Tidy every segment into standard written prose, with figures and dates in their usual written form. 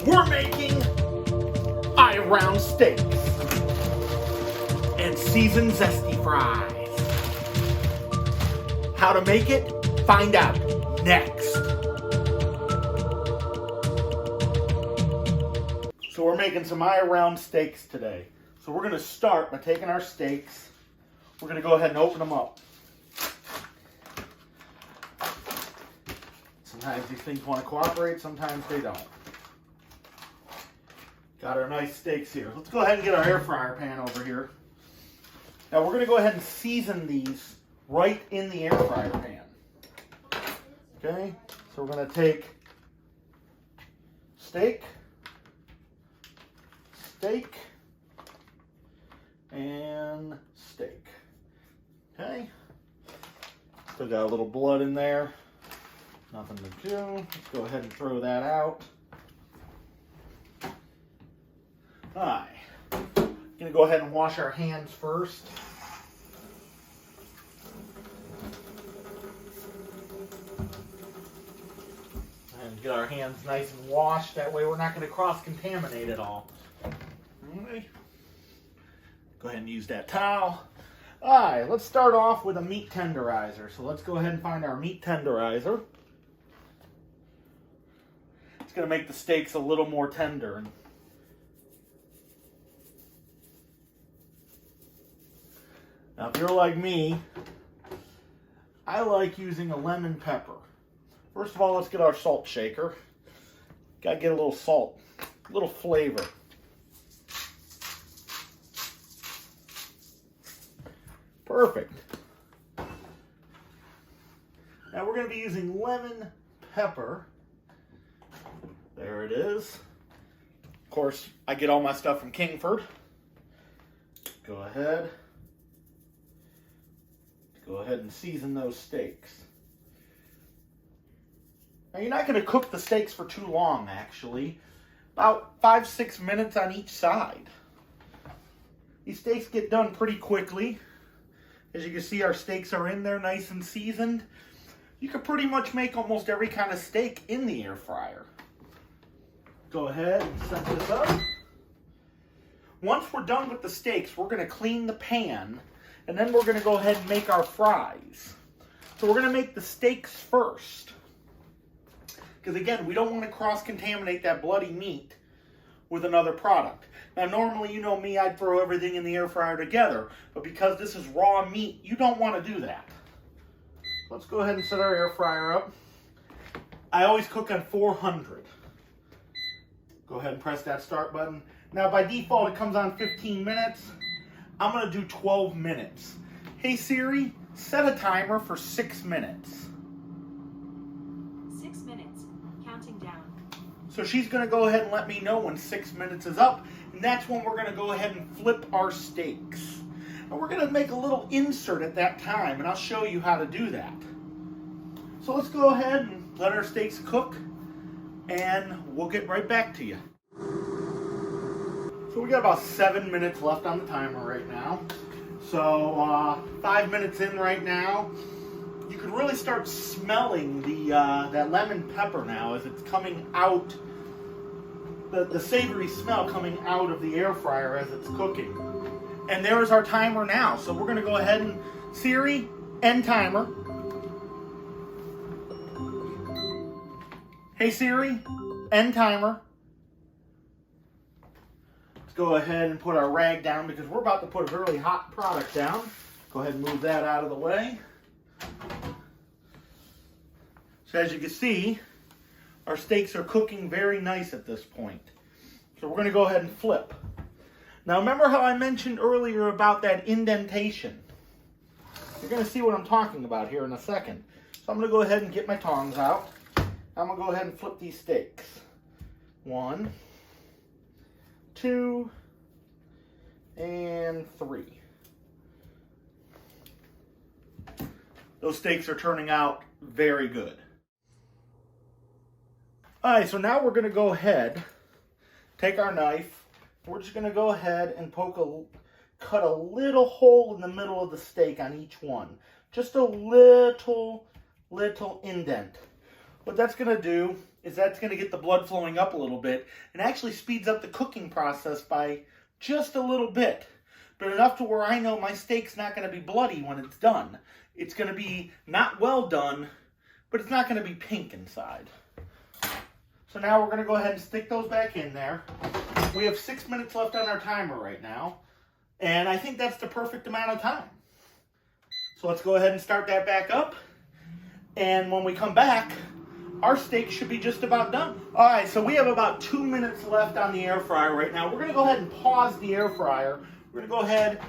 We're making eye-round steaks and seasoned zesty fries. How to make it? Find out next. So we're making some eye-round steaks today. So we're going to start by taking our steaks. We're going to go ahead and open them up. Sometimes these things want to cooperate, sometimes they don't. Got our nice steaks here. Let's go ahead and get our air fryer pan over here. Now we're going to go ahead and season these right in the air fryer pan. Okay, so we're going to take steak, and steak. Okay, still got a little blood in there. Nothing to do. Let's go ahead and throw that out. Alright, gonna go ahead and wash our hands first. And get our hands nice and washed. That way we're not going to cross-contaminate it all. Alright. Go ahead and use that towel. Alright, let's start off with a meat tenderizer. So let's go ahead and find our meat tenderizer. It's going to make the steaks a little more tender. Now, if you're like me, I like using a lemon pepper. First of all, let's get our salt shaker. Got to get a little salt, a little flavor. Perfect. Now we're going to be using lemon pepper. There it is. Of course, I get all my stuff from Kingford. Go ahead and season those steaks. Now you're not going to cook the steaks for too long, actually. About 5-6 minutes on each side. These steaks get done pretty quickly. As you can see, our steaks are in there nice and seasoned. You could pretty much make almost every kind of steak in the air fryer. Go ahead and set this up. Once we're done with the steaks, we're going to clean the pan, and then we're going to go ahead and make our fries. So we're going to make the steaks first. Because again, we don't want to cross-contaminate that bloody meat with another product. Now normally, you know me, I'd throw everything in the air fryer together. But because this is raw meat, you don't want to do that. Let's go ahead and set our air fryer up. I always cook on 400. Go ahead and press that start button. Now by default, it comes on 15 minutes. I'm going to do 12 minutes. Hey Siri, set a timer for 6 minutes. 6 minutes, counting down. So she's going to go ahead and let me know when 6 minutes is up, and that's when we're going to go ahead and flip our steaks. And we're going to make a little insert at that time, and I'll show you how to do that. So let's go ahead and let our steaks cook, and we'll get right back to you. So we got about 7 minutes left on the timer right now. So 5 minutes in right now. You can really start smelling the that lemon pepper now as it's coming out, the savory smell coming out of the air fryer as it's cooking. And there's our timer now. So we're going to go ahead and, Siri, end timer. Hey Siri, end timer. Let's go ahead and put our rag down because we're about to put a really hot product down. Go ahead and move that out of the way. So as you can see, our steaks are cooking very nice at this point. So we're going to go ahead and flip. Now remember how I mentioned earlier about that indentation? You're going to see what I'm talking about here in a second. So I'm going to go ahead and get my tongs out. I'm going to go ahead and flip these steaks. 1, 2, and 3. Those steaks are turning out very good. Alright, so now we're going to go ahead, take our knife, we're just going to go ahead and cut a little hole in the middle of the steak on each one. Just a little indent. What that's going to do is that's going to get the blood flowing up a little bit and actually speeds up the cooking process by just a little bit. But enough to where I know my steak's not going to be bloody when it's done. It's going to be not well done, but it's not going to be pink inside. So now we're going to go ahead and stick those back in there. We have 6 minutes left on our timer right now. And I think that's the perfect amount of time. So let's go ahead and start that back up. And when we come back, our steak should be just about done. All right, so we have about 2 minutes left on the air fryer right now. We're going to go ahead and pause the air fryer. We're going to go ahead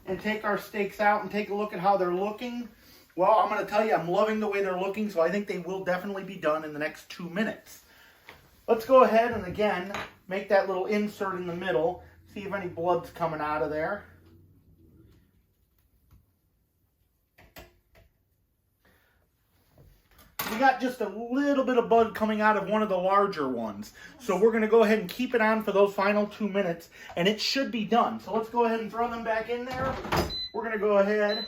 and take our steaks out and take a look at how they're looking. Well, I'm going to tell you, I'm loving the way they're looking, so I think they will definitely be done in the next 2 minutes. Let's go ahead and, again, make that little insert in the middle. See if any blood's coming out of there. We got just a little bit of blood coming out of one of the larger ones. So we're going to go ahead and keep it on for those final 2 minutes, and it should be done. So let's go ahead and throw them back in there. We're going to go ahead,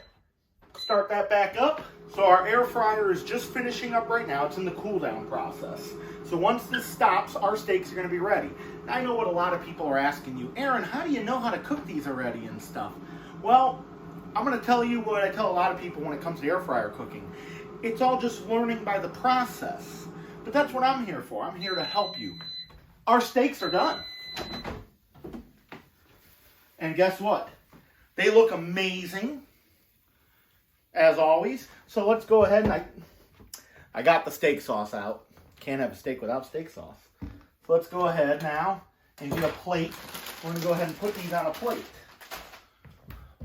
start that back up. So our air fryer is just finishing up right now. It's in the cool down process. So once this stops, our steaks are going to be ready. Now, I know what a lot of people are asking you, Aaron, how do you know how to cook these already and stuff? Well, I'm going to tell you what I tell a lot of people when it comes to air fryer cooking. It's all just learning by the process. But that's what I'm here for. I'm here to help you. Our steaks are done. And guess what? They look amazing, as always. So let's go ahead and I got the steak sauce out. Can't have a steak without steak sauce. So let's go ahead now and get a plate. We're going to go ahead and put these on a plate.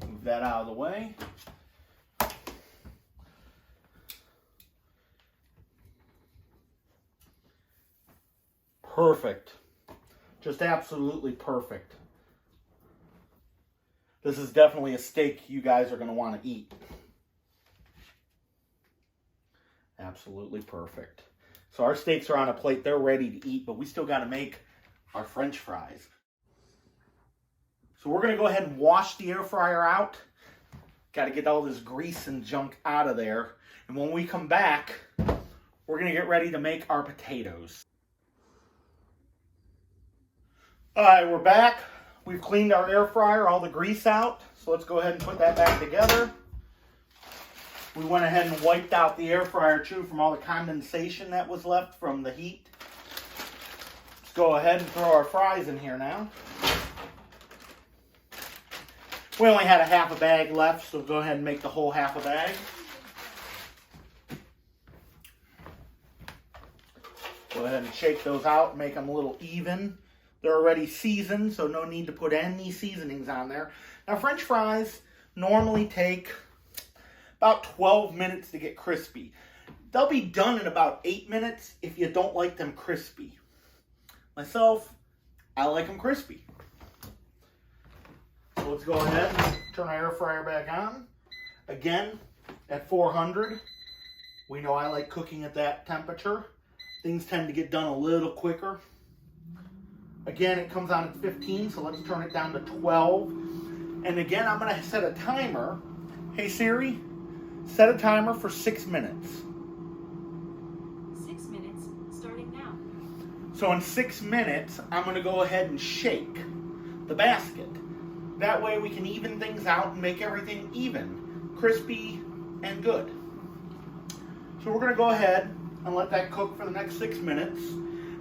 Move that out of the way. Perfect. Just absolutely perfect. This is definitely a steak you guys are going to want to eat. Absolutely perfect. So our steaks are on a plate. They're ready to eat, but we still got to make our French fries. So we're going to go ahead and wash the air fryer out. Got to get all this grease and junk out of there. And when we come back, we're going to get ready to make our potatoes. All right, we're back. We've cleaned our air fryer, all the grease out. So let's go ahead and put that back together. We went ahead and wiped out the air fryer too from all the condensation that was left from the heat. Let's go ahead and throw our fries in here now. We only had a half a bag left, so go ahead and make the whole half a bag. Go ahead and shake those out, make them a little even. They're already seasoned, so no need to put any seasonings on there. Now, French fries normally take about 12 minutes to get crispy. They'll be done in about 8 minutes if you don't like them crispy. Myself, I like them crispy. So let's go ahead and turn our air fryer back on. Again, at 400. We know I like cooking at that temperature. Things tend to get done a little quicker. Again, it comes on at 15, so let's turn it down to 12. And again, I'm going to set a timer. Hey Siri, set a timer for 6 minutes. 6 minutes, starting now. So in 6 minutes, I'm going to go ahead and shake the basket. That way we can even things out and make everything even, crispy, and good. So we're going to go ahead and let that cook for the next 6 minutes,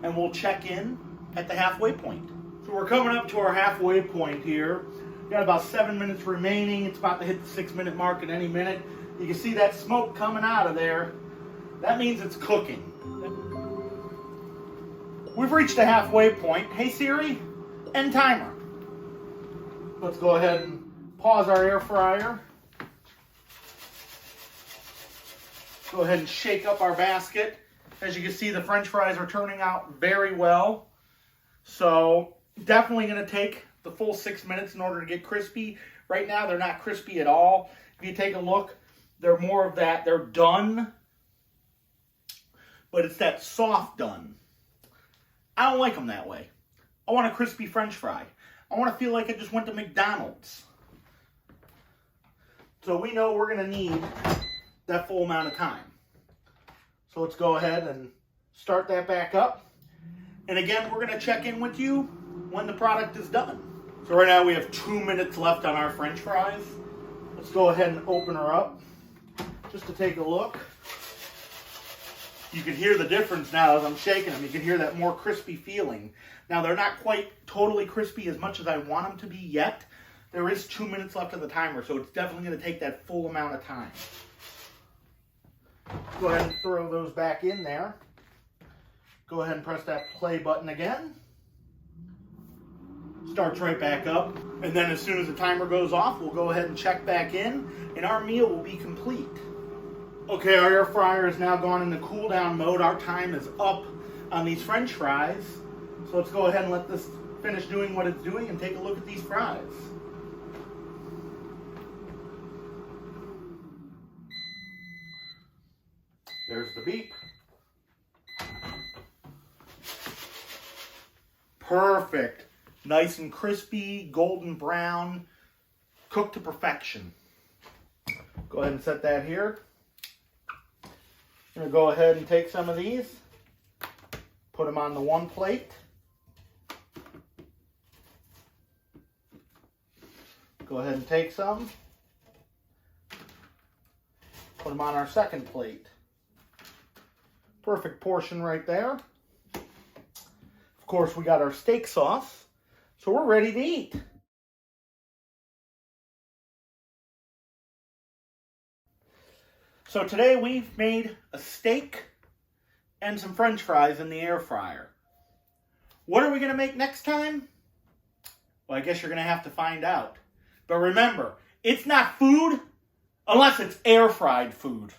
and we'll check in at the halfway point. So we're coming up to our halfway point here. We've got about 7 minutes remaining. It's about to hit the 6 minute mark at any minute. You can see that smoke coming out of there. That means it's cooking. We've reached the halfway point. Hey Siri, end timer. Let's go ahead and pause our air fryer. Go ahead and shake up our basket. As you can see, the French fries are turning out very well. So definitely going to take the full 6 minutes in order to get crispy. Right now, they're not crispy at all. If you take a look, they're more of that. They're done, but it's that soft done. I don't like them that way. I want a crispy French fry. I want to feel like I just went to McDonald's. So we know we're going to need that full amount of time. So let's go ahead and Start that back up. And again, we're going to check in with you when the product is done. So right now we have 2 minutes left on our French fries. Let's go ahead and open her up just to take a look. You can hear the difference now as I'm shaking them. You can hear that more crispy feeling. Now they're not quite totally crispy as much as I want them to be yet. There is 2 minutes left of the timer, so it's definitely going to take that full amount of time. Go ahead and throw those back in there. Go ahead and press that play button again. Starts right back up. And then as soon as the timer goes off, we'll go ahead and check back in, and our meal will be complete. Okay, our air fryer is now gone into cool down mode. Our time is up on these French fries. So let's go ahead and let this finish doing what it's doing and take a look at these fries. There's the beep. Perfect. Nice and crispy, golden brown, cooked to perfection. Go ahead and set that here. I'm going to go ahead and take some of these, put them on the one plate. Go ahead and take some, put them on our second plate. Perfect portion right there. Of course, we got our steak sauce, so we're ready to eat. So today we've made a steak and some French fries in the air fryer. What are we going to make next time? Well, I guess you're going to have to find out. But remember, it's not food unless it's air fried food.